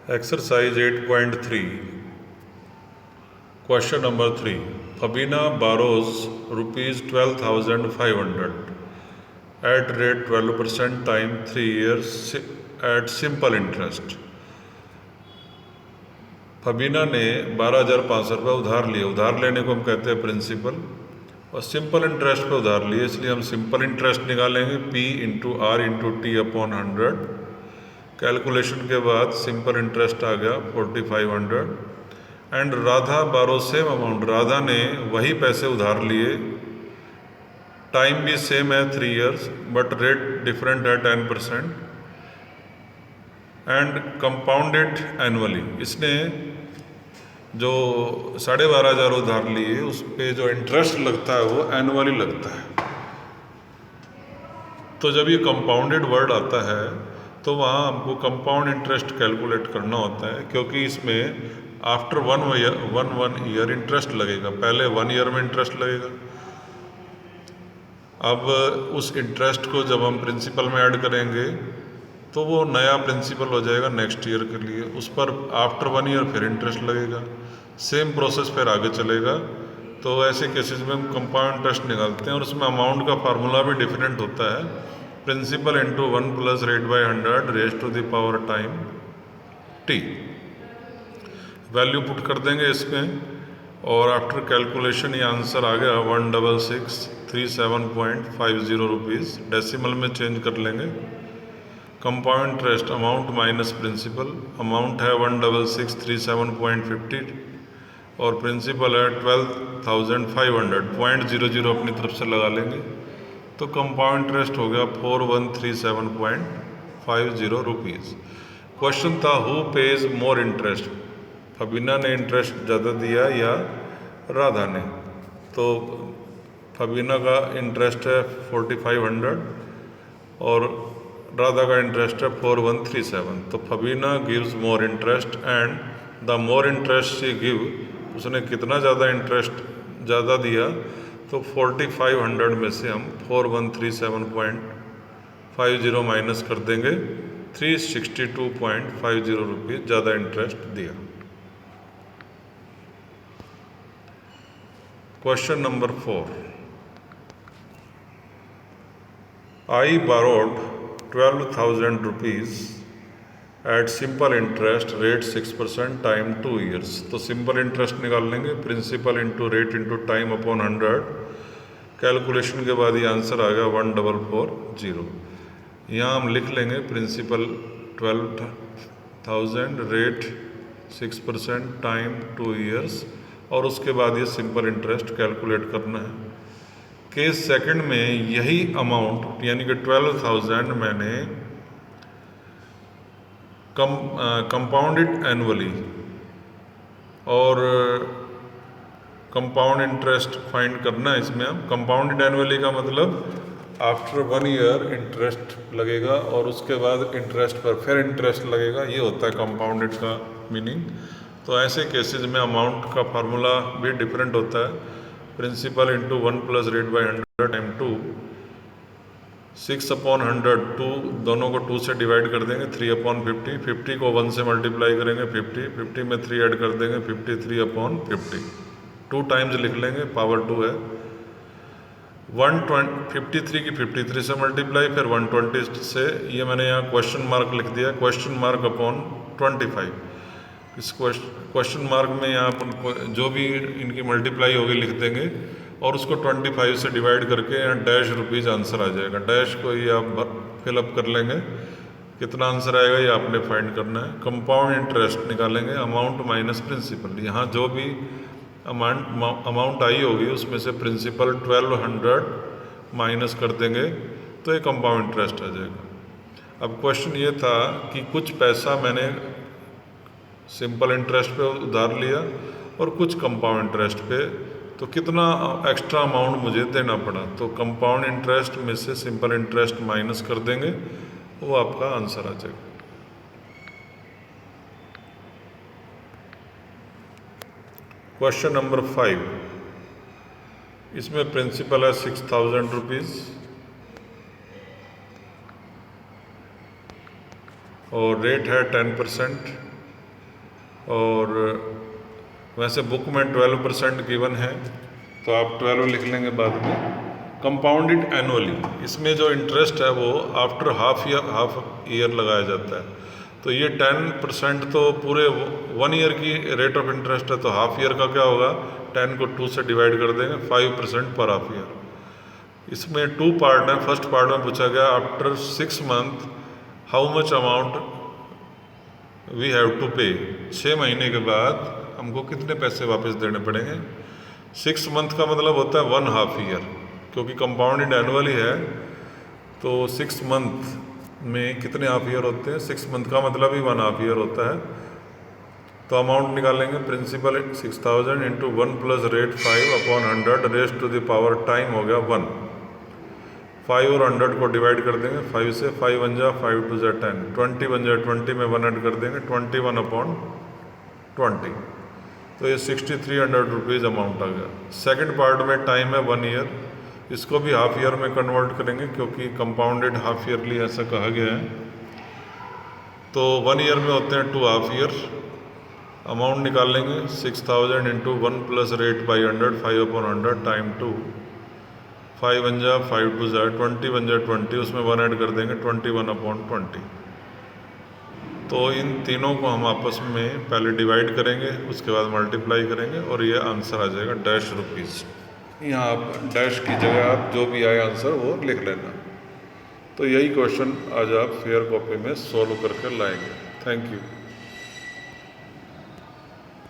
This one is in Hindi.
Exercise 8.3, question number 3. Fabina borrows rupees 12,500 at rate 12% time 3 years at simple interest. फबीना ने 12,500 रुपये उधार लिए। उधार लेने को हम कहते हैं प्रिंसिपल, और सिंपल इंटरेस्ट पे उधार लिए, इसलिए हम सिंपल इंटरेस्ट निकालेंगे P into R into T upon 100। Calculation के बाद सिंपल इंटरेस्ट आ गया 4,500। एंड राधा बारो सेम अमाउंट, राधा ने वही पैसे उधार लिए, टाइम भी सेम है 3 इयर्स बट रेट डिफरेंट है 10% एंड कंपाउंडेड एनुअली। इसने जो 12,500 उधार लिए उस पे जो इंटरेस्ट लगता है वो एनुअली लगता है। तो जब ये कंपाउंडेड वर्ड आता है तो वहाँ हमको कंपाउंड इंटरेस्ट कैलकुलेट करना होता है, क्योंकि इसमें आफ्टर वन ईयर इंटरेस्ट लगेगा। पहले 1 ईयर में इंटरेस्ट लगेगा। अब उस इंटरेस्ट को जब हम प्रिंसिपल में ऐड करेंगे तो वो नया प्रिंसिपल हो जाएगा नेक्स्ट ईयर के लिए। उस पर आफ्टर 1 ईयर फिर इंटरेस्ट लगेगा। सेम प्रोसेस फिर आगे चलेगा। तो ऐसे केसेस में हम कंपाउंड इंटरेस्ट निकालते हैं और उसमें अमाउंट का फार्मूला भी डिफरेंट होता है। Principal into 1 plus rate by 100 raise to the power time t। Value put कर देंगे इसमें और आफ्टर कैलकुलेशन ये आंसर आ गया 16637.50 रुपीज़। डेसिमल में चेंज कर लेंगे। Compound interest amount minus principal, amount है 16637.50 और प्रिंसिपल है 12,500। 0.00 अपनी तरफ से लगा लेंगे तो कंपाउंड इंटरेस्ट हो गया 4137.50 रुपीज़। क्वेश्चन था हु पेज मोर इंटरेस्ट, फबीना ने इंटरेस्ट ज़्यादा दिया या राधा ने। तो फबीना का इंटरेस्ट है 4,500 और राधा का इंटरेस्ट है 4,137। तो Fabina gives more interest and the more interest she give, उसने कितना ज़्यादा इंटरेस्ट ज़्यादा दिया, तो 4,500 में से हम 4,137.50 माइनस कर देंगे, 362.50 रुपीज़ ज़्यादा इंटरेस्ट दिया। Question number 4, I borrowed 12,000 rupees at simple interest rate 6% time 2 years. तो सिंपल इंटरेस्ट निकाल लेंगे, principal into rate into time upon 100। Calculation के बाद ये आंसर आ गया 1,440। यहाँ हम लिख लेंगे प्रिंसिपल 12,000 रेट 6% टाइम 2 इयर्स और उसके बाद ये सिंपल इंटरेस्ट कैलकुलेट करना है। केस सेकंड में यही अमाउंट यानी कि 12,000 मैंने कंपाउंडेड एनुअली और कंपाउंड इंटरेस्ट फाइंड करना है। इसमें हम कंपाउंडेड एनुअली का मतलब आफ्टर 1 ईयर इंटरेस्ट लगेगा और उसके बाद इंटरेस्ट पर फिर इंटरेस्ट लगेगा, ये होता है कंपाउंडेड का मीनिंग। तो ऐसे केसेस में अमाउंट का फार्मूला भी डिफरेंट होता है। Principal into 1 plus rate by 100 time 2, 6/100 2, दोनों को 2 से डिवाइड कर देंगे, 3/50, 50 को 1 से मल्टीप्लाई करेंगे 50 में 3 ऐड कर देंगे 53/50, 2 टाइम्स लिख लेंगे, पावर 2 है। 153 की 53 से मल्टीप्लाई, फिर 120 से, ये मैंने यहाँ क्वेश्चन मार्क लिख दिया, क्वेश्चन मार्क अपॉन 25। इस क्वेश्चन मार्क में यहाँ पर जो भी इनकी मल्टीप्लाई होगी लिख देंगे और उसको 25 से डिवाइड करके यहाँ डैश रुपीज़ आंसर आ जाएगा। डैश को ये आप फिलअप कर लेंगे, कितना आंसर आएगा ये आपने फाइंड करना है। कंपाउंड इंटरेस्ट निकालेंगे, अमाउंट माइनस प्रिंसिपल। यहाँ जो भी अमाउंट आई होगी उसमें से प्रिंसिपल 1200 माइनस कर देंगे तो ये कंपाउंड इंटरेस्ट आ जाएगा। अब क्वेश्चन ये था कि कुछ पैसा मैंने सिंपल इंटरेस्ट पे उधार लिया और कुछ कंपाउंड इंटरेस्ट पे, तो कितना एक्स्ट्रा अमाउंट मुझे देना पड़ा। तो कंपाउंड इंटरेस्ट में से सिंपल इंटरेस्ट माइनस कर देंगे, वो आपका आंसर आ जाएगा। क्वेश्चन नंबर 5, इसमें प्रिंसिपल है 6,000 रुपीज़ और रेट है 10%। और वैसे बुक में 12% गिवन है, तो आप 12 लिख लेंगे बाद में। कंपाउंडेड एनुअली, इसमें जो इंटरेस्ट है वो आफ्टर हाफ ईयर लगाया जाता है। तो ये 10% तो पूरे 1 ईयर की रेट ऑफ इंटरेस्ट है, तो हाफ ईयर का क्या होगा, 10 को 2 से डिवाइड कर देंगे, 5% पर हाफ ईयर। इसमें 2 पार्ट हैं। फर्स्ट पार्ट में पूछा गया after 6 month how much amount we have to pay, 6 महीने के बाद हमको कितने पैसे वापस देने पड़ेंगे। 6 मंथ का मतलब होता है 1 हाफ ईयर, क्योंकि कंपाउंडेड एनुअली है तो 6 मंथ में कितने हाफ ईयर होते हैं, 6 मंथ का मतलब ही 1 हाफ ईयर होता है। तो अमाउंट निकालेंगे, principal 6000 into 1 plus rate 5/100 raised to the power time हो गया 1। 5 और 100 को डिवाइड कर देंगे 5 से, 5 बन जा 5 2 जा 10, 20 बन जाए 20 में 1 ऐड कर देंगे 21/20। तो ये 6300 रुपीज़ अमाउंट आ गया। सेकंड पार्ट में टाइम है 1 ईयर, इसको भी हाफ ईयर में कन्वर्ट करेंगे क्योंकि कंपाउंडेड हाफ ईयरली ऐसा कहा गया है। तो 1 ईयर में होते हैं 2 हाफ ईयर। अमाउंट निकाल लेंगे 6000 into 1 plus rate by 100, 5/100 time 2, 5 बन जा 5 2 जा 20 बन जा 20, उसमें 1 ऐड कर देंगे 21/20। तो इन तीनों को हम आपस में पहले डिवाइड करेंगे, उसके बाद मल्टीप्लाई करेंगे और ये आंसर आ जाएगा ₹। यहाँ आप डैश की जगह आप जो भी आए आंसर वो लिख लेना। तो यही क्वेश्चन आज आप फेयर कॉपी में सॉल्व करके लाएंगे। Thank you.